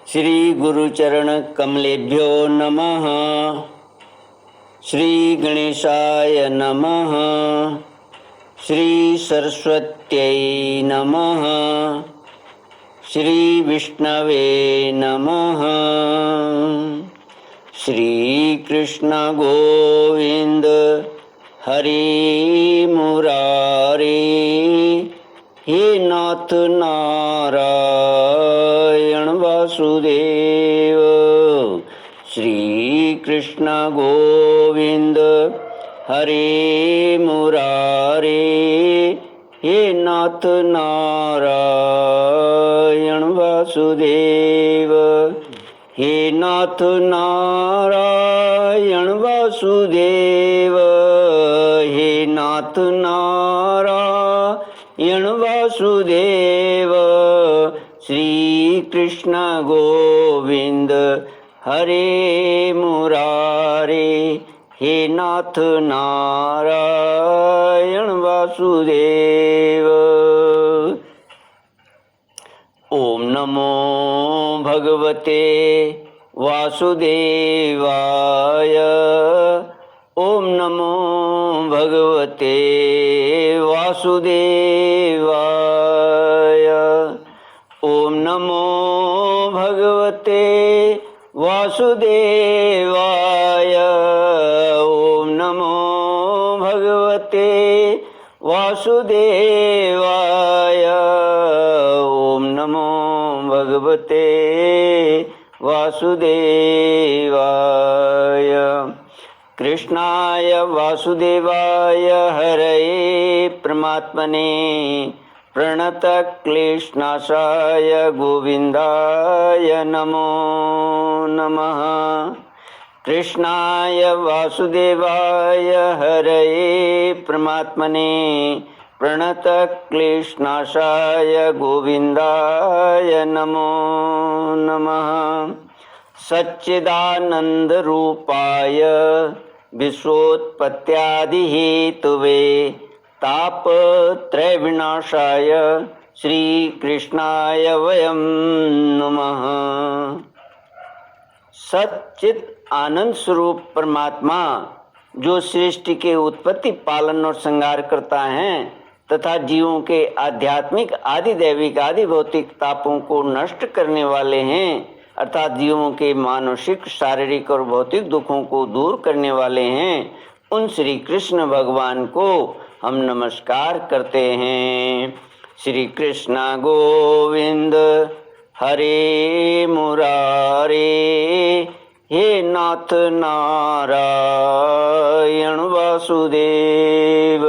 श्री गुरुचरण कमलेभ्यो नमः। श्री गणेशाय नमः। श्री सरस्वत्यै नमः। श्री विष्णवे नमः। श्री कृष्ण गोविंद हरि मुरारी हे नाथ नारायण वासुदेव। श्री कृष्ण गोविंद हरे मुरारे हे नाथ नारायण वासुदेव। हे नाथ नारायण वासुदेव। हे नाथ नारायण वासुदेव। श्री कृष्ण गोविंद हरे मुरारे हे नाथ नारायण वासुदेव। ओम नमो भगवते वासुदेवाय। ओम नमो भगवते वासुदेवाय। ओम नमो भगवते वासुदेवाय। ओम नमो भगवते वासुदेवाय। ओम नमो भगवते वासुदेवाय। कृष्णाय वासुदेवाय हरये परमात्मने प्रणतक्लेशनाशाय गोविन्दाय नमो नमः। कृष्णाय वासुदेवाय हरये परमात्मने प्रणतक्लेशनाशाय गोविन्दाय नमो नमः। सच्चिदानन्दरूपाय विश्वोत्पत्त्यादिहेतुवे तापत्रयविनाशाय श्रीकृष्णाय वयं नमः। सच्चित आनंद स्वरूप परमात्मा जो सृष्टि के उत्पत्ति पालन और संहार करता है तथा जीवों के आध्यात्मिक आदि दैविक आदि भौतिक तापों को नष्ट करने वाले हैं, अर्थात जीवों के मानसिक शारीरिक और भौतिक दुखों को दूर करने वाले हैं, उन श्री कृष्ण भगवान को हम नमस्कार करते हैं। श्री कृष्ण गोविंद हरे मुरारे हे नाथ नारायण वासुदेव।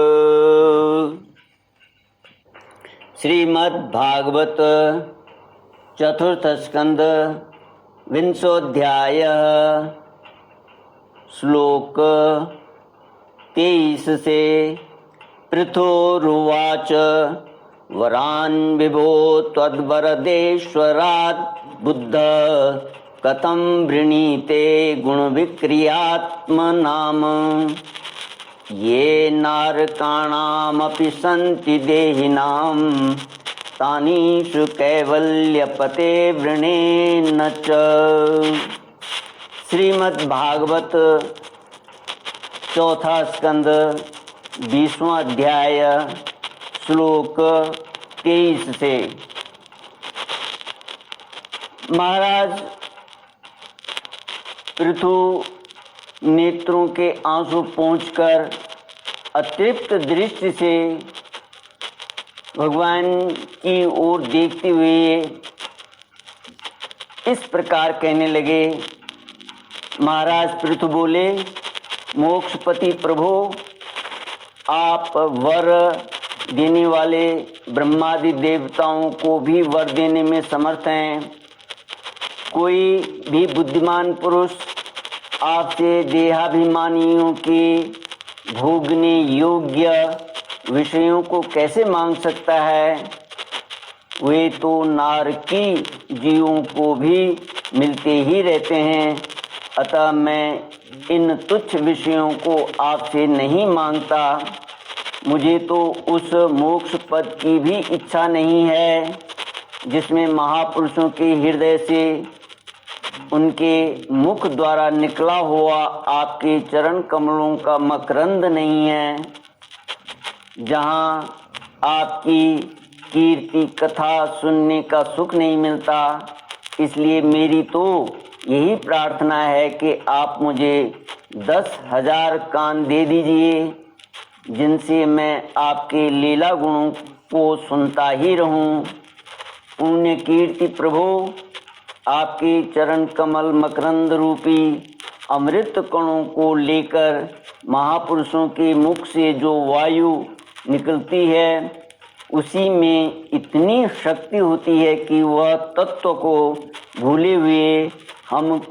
श्रीमद् भागवत चतुर्थ स्कंद विंशोऽध्याय श्लोक 23 से। पृथोरुवाच वरान् विभो त्वद्वरदेश्वरात् बुद्ध कथं वृणीते गुणविक्रियात्मनाम। ये नारकाणामपि सन्ति देहिनां तानीषु कैवल्यपते वृणेन च। श्रीमद् भागवत चौथा स्कंद 20वां अध्याय श्लोक 23 से। महाराज पृथु नेत्रों के आंसू पोंछकर अतृप्त दृष्टि से भगवान की ओर देखते हुए इस प्रकार कहने लगे। महाराज पृथु बोले, मोक्षपति प्रभो, आप वर देने वाले ब्रह्मादि देवताओं को भी वर देने में समर्थ हैं। कोई भी बुद्धिमान पुरुष आपसे देहाभिमानियों के भोगने योग्य विषयों को कैसे मांग सकता है? वे तो नारकी जीवों को भी मिलते ही रहते हैं। अतः मैं इन तुच्छ विषयों को आपसे नहीं मांगता। मुझे तो उस मोक्ष पद की भी इच्छा नहीं है जिसमें महापुरुषों के हृदय से उनके मुख द्वारा निकला हुआ आपके चरण कमलों का मकरंद नहीं है, जहाँ आपकी कीर्ति कथा सुनने का सुख नहीं मिलता। इसलिए मेरी तो यही प्रार्थना है कि आप मुझे 10,000 कान दे दीजिए, जिनसे मैं आपके लीला गुणों को सुनता ही रहूं। पुण्य कीर्ति प्रभु, आपके चरण कमल मकरंद रूपी अमृत कणों को लेकर महापुरुषों के मुख से जो वायु निकलती है, उसी में इतनी शक्ति होती है कि वह तत्व को भूले हुए हम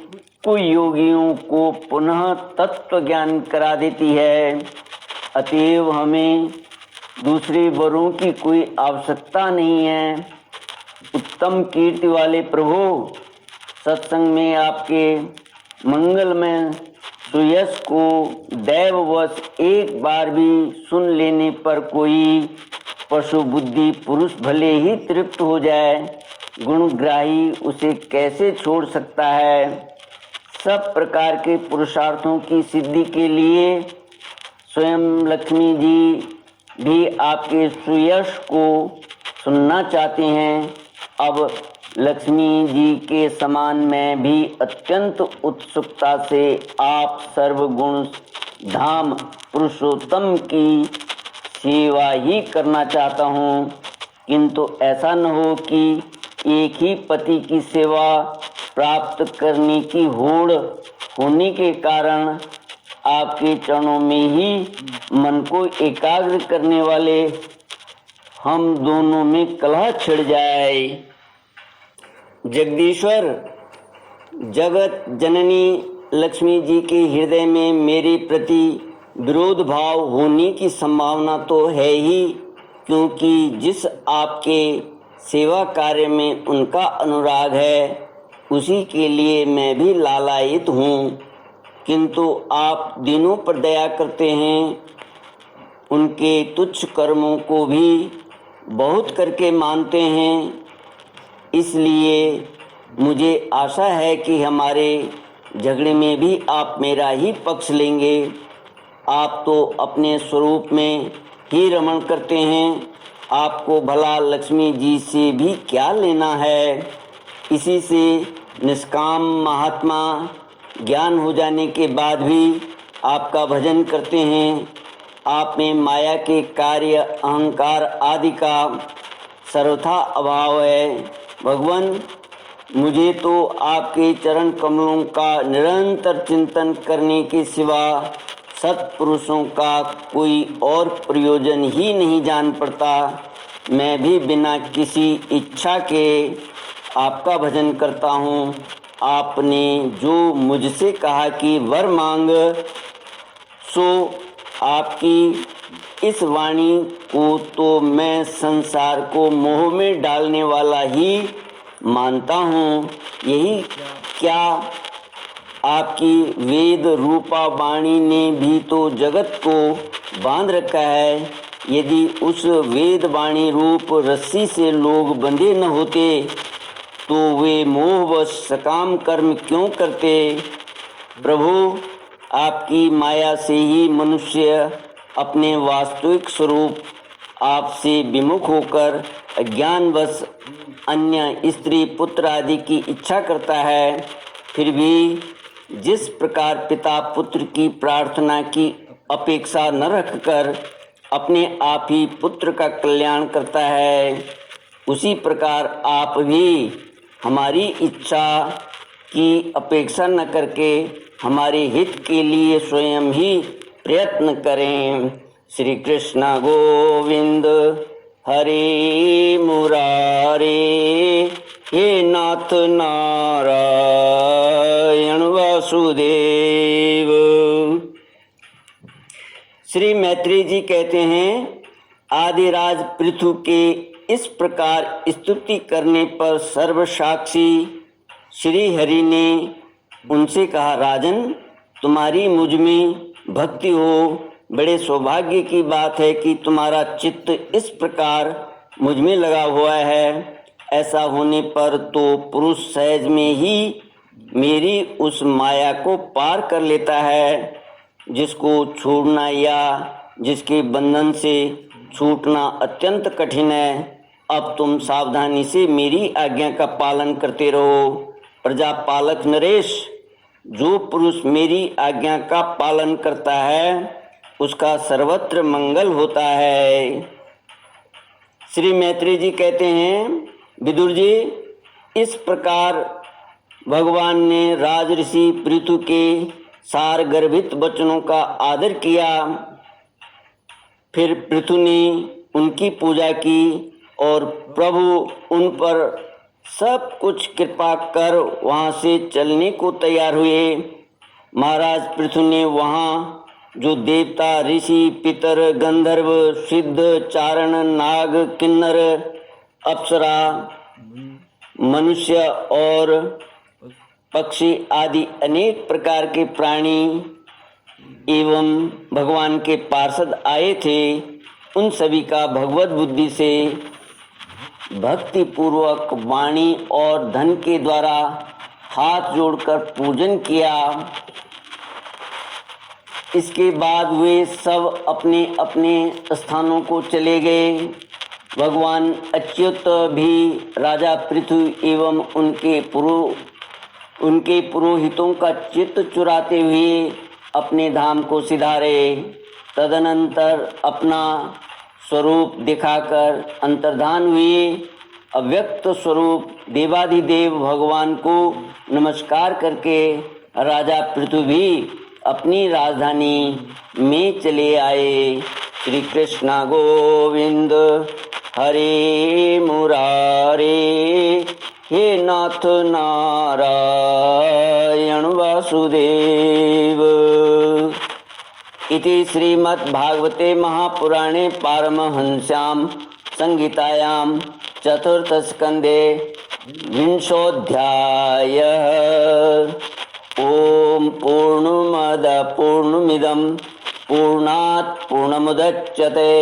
योगियों को पुनः तत्व ज्ञान करा देती है। अतएव हमें दूसरे वरों की कोई आवश्यकता नहीं है। उत्तम कीर्ति वाले प्रभु, सत्संग में आपके मंगलमय सुयश को दैववश एक बार भी सुन लेने पर कोई पशु बुद्धि पुरुष भले ही तृप्त हो जाए, गुणग्राही उसे कैसे छोड़ सकता है? सब प्रकार के पुरुषार्थों की सिद्धि के लिए स्वयं लक्ष्मी जी भी आपके सुयश को सुनना चाहते हैं। अब लक्ष्मी जी के समान मैं भी अत्यंत उत्सुकता से आप सर्वगुण धाम पुरुषोत्तम की सेवा ही करना चाहता हूँ, किंतु ऐसा न हो कि एक ही पति की सेवा प्राप्त करने की होड़ होने के कारण आपके चरणों में ही मन को एकाग्र करने वाले हम दोनों में कलह छिड़ जाए। जगदीश्वर, जगत जननी लक्ष्मी जी के हृदय में मेरे प्रति विरोध भाव होने की संभावना तो है ही, क्योंकि जिस आपके सेवा कार्य में उनका अनुराग है उसी के लिए मैं भी लालायित हूँ। किंतु आप दिनों पर दया करते हैं, उनके तुच्छ कर्मों को भी बहुत करके मानते हैं। इसलिए मुझे आशा है कि हमारे झगड़े में भी आप मेरा ही पक्ष लेंगे। आप तो अपने स्वरूप में ही रमण करते हैं, आपको भला लक्ष्मी जी से भी क्या लेना है? इसी से निष्काम महात्मा ज्ञान हो जाने के बाद भी आपका भजन करते हैं। आप में माया के कार्य अहंकार आदि का सर्वथा अभाव है। भगवान, मुझे तो आपके चरण कमलों का निरंतर चिंतन करने के सिवा सत्पुरुषों का कोई और प्रयोजन ही नहीं जान पड़ता। मैं भी बिना किसी इच्छा के आपका भजन करता हूँ। आपने जो मुझसे कहा कि वर मांग, सो आपकी इस वाणी को तो मैं संसार को मोह में डालने वाला ही मानता हूँ। यही क्या आपकी वेद रूपा वाणी ने भी तो जगत को बांध रखा है। यदि उस वेद वाणी रूप रस्सी से लोग बंधे न होते तो वे मोहवश सकाम कर्म क्यों करते? प्रभु, आपकी माया से ही मनुष्य अपने वास्तविक स्वरूप आपसे विमुख होकर अज्ञानवश अन्य स्त्री पुत्र आदि की इच्छा करता है। फिर भी जिस प्रकार पिता पुत्र की प्रार्थना की अपेक्षा न रखकर अपने आप ही पुत्र का कल्याण करता है, उसी प्रकार आप भी हमारी इच्छा की अपेक्षा न करके हमारे हित के लिए स्वयं ही प्रयत्न करें। श्री कृष्ण गोविंद हरे मुरारे, हे नाथ नारायण वासुदेव। वासुदेव। श्री मैत्री जी कहते हैं, आदिराज पृथु के इस प्रकार स्तुति करने पर सर्वसाक्षी श्री हरि ने उनसे कहा, राजन, तुम्हारी मुझ में भक्ति हो, बड़े सौभाग्य की बात है कि तुम्हारा चित्त इस प्रकार मुझ में लगा हुआ है। ऐसा होने पर तो पुरुष सहज में ही मेरी उस माया को पार कर लेता है, जिसको छोड़ना या जिसके बंधन से छूटना अत्यंत कठिन है। अब तुम सावधानी से मेरी आज्ञा का पालन करते रहो। प्रजापालक नरेश, जो पुरुष मेरी आज्ञा का पालन करता है उसका सर्वत्र मंगल होता है। श्री मैत्री जी कहते हैं, विदुर जी, इस प्रकार भगवान ने राजऋषि पृथु के सार गर्भित वचनों का आदर किया। फिर पृथु ने उनकी पूजा की और प्रभु उन पर सब कुछ कृपा कर वहाँ से चलने को तैयार हुए। महाराज पृथु ने वहाँ जो देवता, ऋषि, पितर, गंधर्व, सिद्ध, चारण, नाग, किन्नर, अप्सरा, मनुष्य और पक्षी आदि अनेक प्रकार के प्राणी एवं भगवान के पार्षद आए थे, उन सभी का भगवत बुद्धि से भक्ति पूर्वक वाणी और धन के द्वारा हाथ जोड़कर पूजन किया। इसके बाद वे सब अपने अपने स्थानों को चले गए। भगवान अच्युत भी राजा पृथु एवं उनके पुरोहितों का चित्त चुराते हुए अपने धाम को सिधारे। तदनंतर अपना स्वरूप दिखाकर अंतर्धान हुए। अव्यक्त स्वरूप देवाधिदेव भगवान को नमस्कार करके राजा पृथु भी अपनी राजधानी में चले आए। श्री कृष्ण गोविंद हरे मुरारे, हे नाथ नारायण वासुदेव। इति श्रीमद्भागवते महापुराणे पारमहंस्यां संहितायां चतुर्थस्कन्धे विंशोऽध्यायः। ओम पूर्णमद पूर्णमिदं पूर्णात् पूर्णमुदच्यते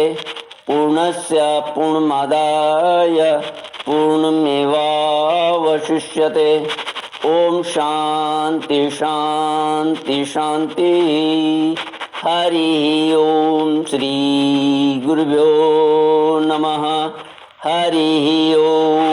पूर्णस्य पूर्णमादाय पूर्णमेवावशिष्यते। ओम शांति शांति शांति। हरि ओम श्री गुरुभ्यो नमः। हरि ओम।